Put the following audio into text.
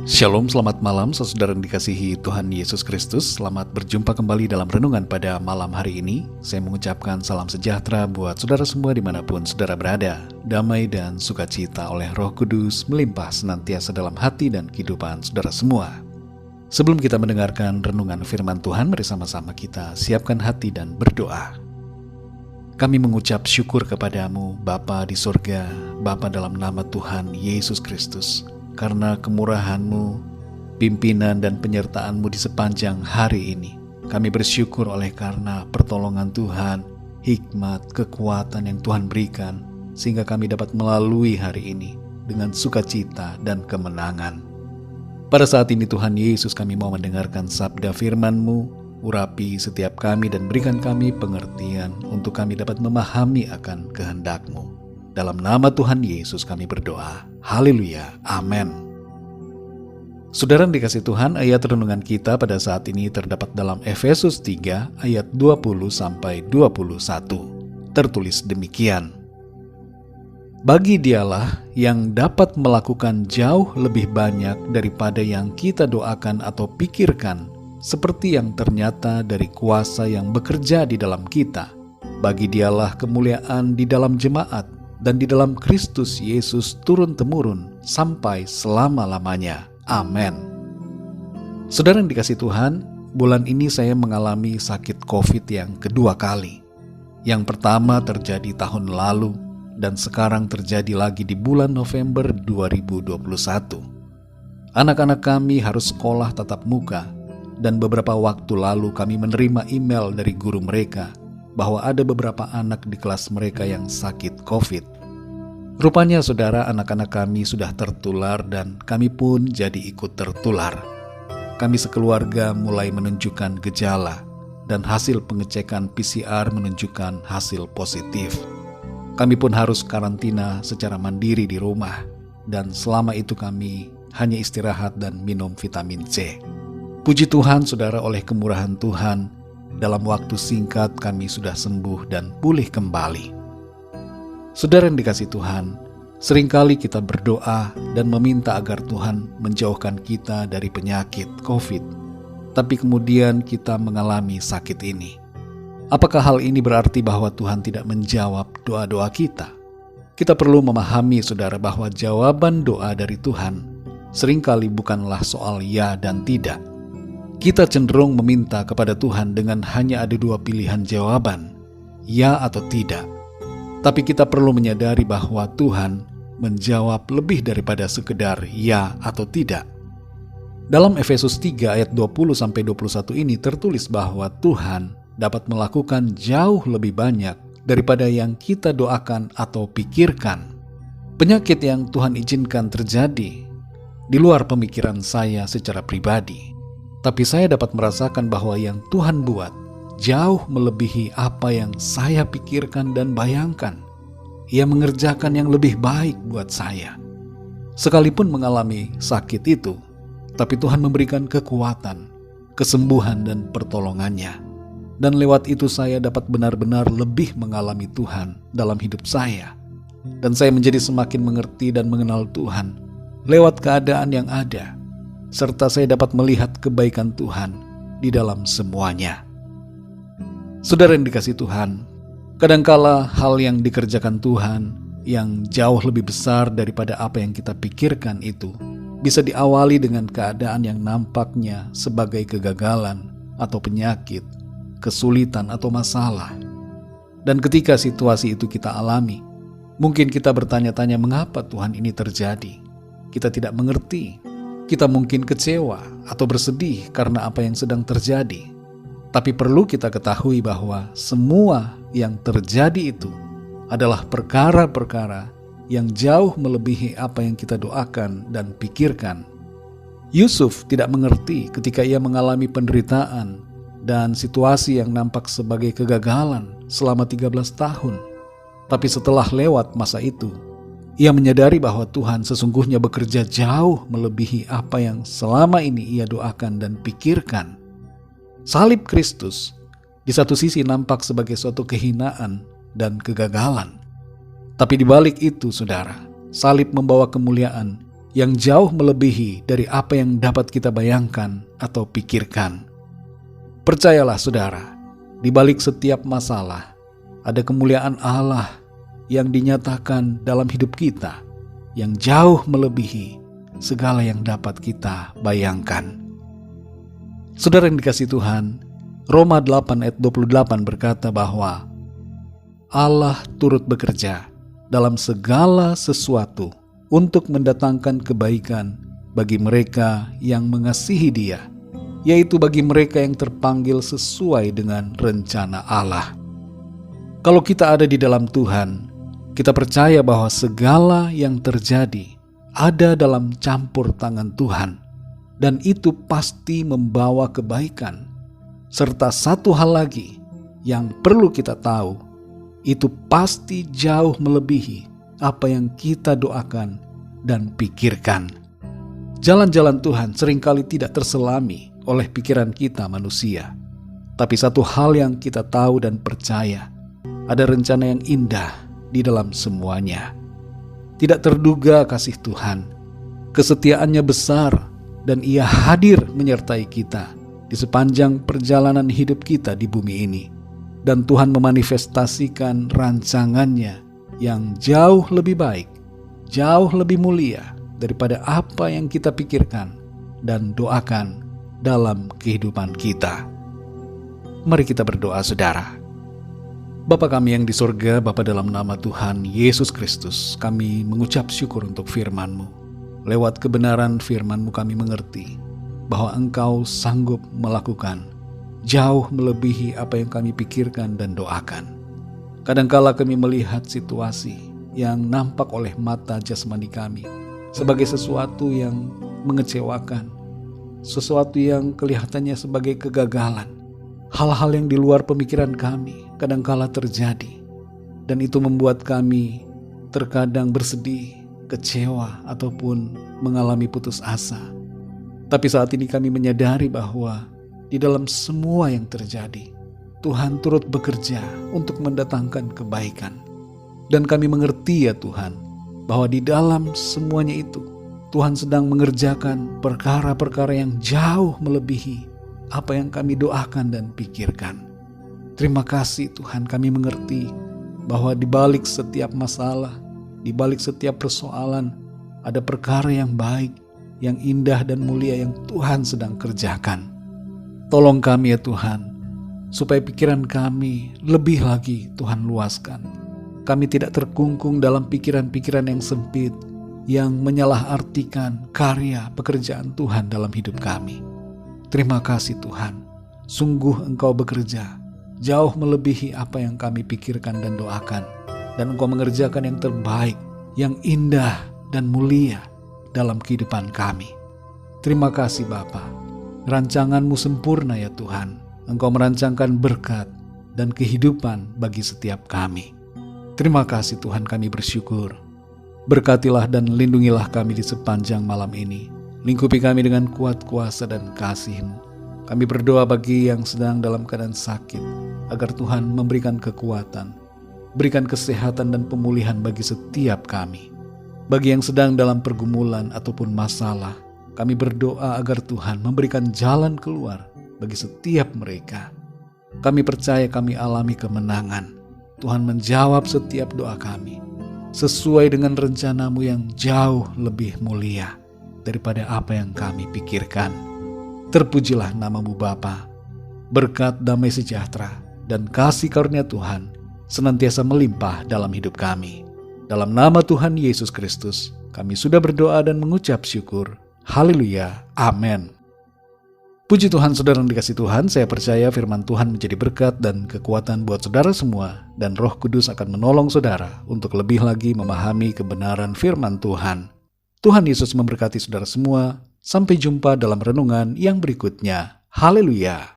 Shalom, selamat malam saudara yang dikasihi Tuhan Yesus Kristus. Selamat berjumpa kembali dalam renungan pada malam hari ini. Saya mengucapkan salam sejahtera buat saudara semua dimanapun saudara berada. Damai dan sukacita oleh Roh Kudus melimpah senantiasa dalam hati dan kehidupan saudara semua. Sebelum kita mendengarkan renungan firman Tuhan, mari sama-sama kita siapkan hati dan berdoa. Kami mengucap syukur kepadamu Bapa di surga, Bapa dalam nama Tuhan Yesus Kristus. Karena kemurahan-Mu, pimpinan dan penyertaan-Mu di sepanjang hari ini. Kami bersyukur oleh karena pertolongan Tuhan, hikmat, kekuatan yang Tuhan berikan, sehingga kami dapat melalui hari ini dengan sukacita dan kemenangan. Pada saat ini Tuhan Yesus, kami mau mendengarkan sabda firman-Mu, urapi setiap kami dan berikan kami pengertian untuk kami dapat memahami akan kehendak-Mu. Dalam nama Tuhan Yesus kami berdoa. Haleluya. Amin. Saudara yang dikasihi Tuhan, ayat renungan kita pada saat ini terdapat dalam Efesus 3 ayat 20-21. Tertulis demikian. Bagi Dialah yang dapat melakukan jauh lebih banyak daripada yang kita doakan atau pikirkan, seperti yang ternyata dari kuasa yang bekerja di dalam kita. Bagi Dialah kemuliaan di dalam jemaat dan di dalam Kristus Yesus turun-temurun sampai selama-lamanya. Amin. Saudara yang dikasihi Tuhan, bulan ini saya mengalami sakit COVID yang kedua kali. Yang pertama terjadi tahun lalu dan sekarang terjadi lagi di bulan November 2021. Anak-anak kami harus sekolah tatap muka dan beberapa waktu lalu kami menerima email dari guru mereka bahwa ada beberapa anak di kelas mereka yang sakit COVID. Rupanya saudara, anak-anak kami sudah tertular dan kami pun jadi ikut tertular. Kami sekeluarga mulai menunjukkan gejala dan hasil pengecekan PCR menunjukkan hasil positif. Kami pun harus karantina secara mandiri di rumah dan selama itu kami hanya istirahat dan minum vitamin C. Puji Tuhan saudara, oleh kemurahan Tuhan, dalam waktu singkat kami sudah sembuh dan pulih kembali. Saudara yang dikasihi Tuhan, seringkali kita berdoa dan meminta agar Tuhan menjauhkan kita dari penyakit COVID. Tapi kemudian kita mengalami sakit ini. Apakah hal ini berarti bahwa Tuhan tidak menjawab doa-doa kita? Kita perlu memahami saudara bahwa jawaban doa dari Tuhan seringkali bukanlah soal ya dan tidak. Kita cenderung meminta kepada Tuhan dengan hanya ada dua pilihan jawaban, ya atau tidak. Tapi kita perlu menyadari bahwa Tuhan menjawab lebih daripada sekedar ya atau tidak. Dalam Efesus 3 ayat 20-21 ini tertulis bahwa Tuhan dapat melakukan jauh lebih banyak daripada yang kita doakan atau pikirkan. Penyakit yang Tuhan izinkan terjadi di luar pemikiran saya secara pribadi. Tapi saya dapat merasakan bahwa yang Tuhan buat jauh melebihi apa yang saya pikirkan dan bayangkan. Ia mengerjakan yang lebih baik buat saya. Sekalipun mengalami sakit itu, tapi Tuhan memberikan kekuatan, kesembuhan dan pertolongannya. Dan lewat itu saya dapat benar-benar lebih mengalami Tuhan dalam hidup saya. Dan saya menjadi semakin mengerti dan mengenal Tuhan lewat keadaan yang ada. Serta saya dapat melihat kebaikan Tuhan di dalam semuanya. Saudara yang dikasihi Tuhan, kadangkala hal yang dikerjakan Tuhan yang jauh lebih besar daripada apa yang kita pikirkan itu bisa diawali dengan keadaan yang nampaknya sebagai kegagalan atau penyakit, kesulitan atau masalah. Dan ketika situasi itu kita alami, mungkin kita bertanya-tanya mengapa Tuhan ini terjadi. Kita tidak mengerti. Kita mungkin kecewa atau bersedih karena apa yang sedang terjadi. Tapi perlu kita ketahui bahwa semua yang terjadi itu adalah perkara-perkara yang jauh melebihi apa yang kita doakan dan pikirkan. Yusuf tidak mengerti ketika ia mengalami penderitaan dan situasi yang nampak sebagai kegagalan selama 13 tahun. Tapi setelah lewat masa itu, ia menyadari bahwa Tuhan sesungguhnya bekerja jauh melebihi apa yang selama ini ia doakan dan pikirkan. Salib Kristus di satu sisi nampak sebagai suatu kehinaan dan kegagalan. Tapi di balik itu, saudara, salib membawa kemuliaan yang jauh melebihi dari apa yang dapat kita bayangkan atau pikirkan. Percayalah saudara, di balik setiap masalah, ada kemuliaan Allah yang dinyatakan dalam hidup kita, yang jauh melebihi segala yang dapat kita bayangkan. Saudara yang dikasihi Tuhan, Roma 8 ayat 28 berkata bahwa Allah turut bekerja dalam segala sesuatu untuk mendatangkan kebaikan bagi mereka yang mengasihi Dia, yaitu bagi mereka yang terpanggil sesuai dengan rencana Allah. Kalau kita ada di dalam Tuhan, kita percaya bahwa segala yang terjadi ada dalam campur tangan Tuhan, dan itu pasti membawa kebaikan. Serta satu hal lagi yang perlu kita tahu, itu pasti jauh melebihi apa yang kita doakan dan pikirkan. Jalan-jalan Tuhan seringkali tidak terselami oleh pikiran kita manusia. Tapi satu hal yang kita tahu dan percaya, ada rencana yang indah di dalam semuanya. Tidak terduga kasih Tuhan, kesetiaannya besar, dan Ia hadir menyertai kita di sepanjang perjalanan hidup kita di bumi ini. Dan Tuhan memanifestasikan rancangannya yang jauh lebih baik, jauh lebih mulia daripada apa yang kita pikirkan dan doakan dalam kehidupan kita. Mari kita berdoa saudara. Bapa kami yang di sorga, Bapa dalam nama Tuhan Yesus Kristus, kami mengucap syukur untuk firman-Mu. Lewat kebenaran firman-Mu kami mengerti bahwa Engkau sanggup melakukan jauh melebihi apa yang kami pikirkan dan doakan. Kadangkala kami melihat situasi yang nampak oleh mata jasmani kami sebagai sesuatu yang mengecewakan, sesuatu yang kelihatannya sebagai kegagalan. Hal-hal yang di luar pemikiran kami kadangkala terjadi, dan itu membuat kami terkadang bersedih, kecewa, ataupun mengalami putus asa. Tapi saat ini kami menyadari bahwa di dalam semua yang terjadi, Tuhan turut bekerja untuk mendatangkan kebaikan. Dan kami mengerti ya Tuhan, bahwa di dalam semuanya itu, Tuhan sedang mengerjakan perkara-perkara yang jauh melebihi apa yang kami doakan dan pikirkan. Terima kasih Tuhan, kami mengerti bahwa di balik setiap masalah, di balik setiap persoalan, ada perkara yang baik, yang indah dan mulia yang Tuhan sedang kerjakan. Tolong kami ya Tuhan, supaya pikiran kami lebih lagi Tuhan luaskan. Kami tidak terkungkung dalam pikiran-pikiran yang sempit, yang menyalahartikan karya pekerjaan Tuhan dalam hidup kami. Terima kasih Tuhan, sungguh Engkau bekerja jauh melebihi apa yang kami pikirkan dan doakan. Dan Engkau mengerjakan yang terbaik, yang indah dan mulia dalam kehidupan kami. Terima kasih Bapa. Rancangan-Mu sempurna ya Tuhan. Engkau merancangkan berkat dan kehidupan bagi setiap kami. Terima kasih Tuhan, kami bersyukur. Berkatilah dan lindungilah kami di sepanjang malam ini. Lingkupi kami dengan kuat kuasa dan kasih-Mu. Kami berdoa bagi yang sedang dalam keadaan sakit, agar Tuhan memberikan kekuatan, berikan kesehatan dan pemulihan bagi setiap kami. Bagi yang sedang dalam pergumulan ataupun masalah, kami berdoa agar Tuhan memberikan jalan keluar bagi setiap mereka. Kami percaya kami alami kemenangan. Tuhan menjawab setiap doa kami sesuai dengan rencana-Mu yang jauh lebih mulia daripada apa yang kami pikirkan. Terpujilah nama-Mu Bapa. Berkat, damai sejahtera dan kasih karunia Tuhan senantiasa melimpah dalam hidup kami. Dalam nama Tuhan Yesus Kristus, kami sudah berdoa dan mengucap syukur. Haleluya. Amin. Puji Tuhan, saudara yang dikasihi Tuhan, saya percaya firman Tuhan menjadi berkat dan kekuatan buat saudara semua, dan Roh Kudus akan menolong saudara untuk lebih lagi memahami kebenaran firman Tuhan. Tuhan Yesus memberkati saudara semua. Sampai jumpa dalam renungan yang berikutnya. Haleluya.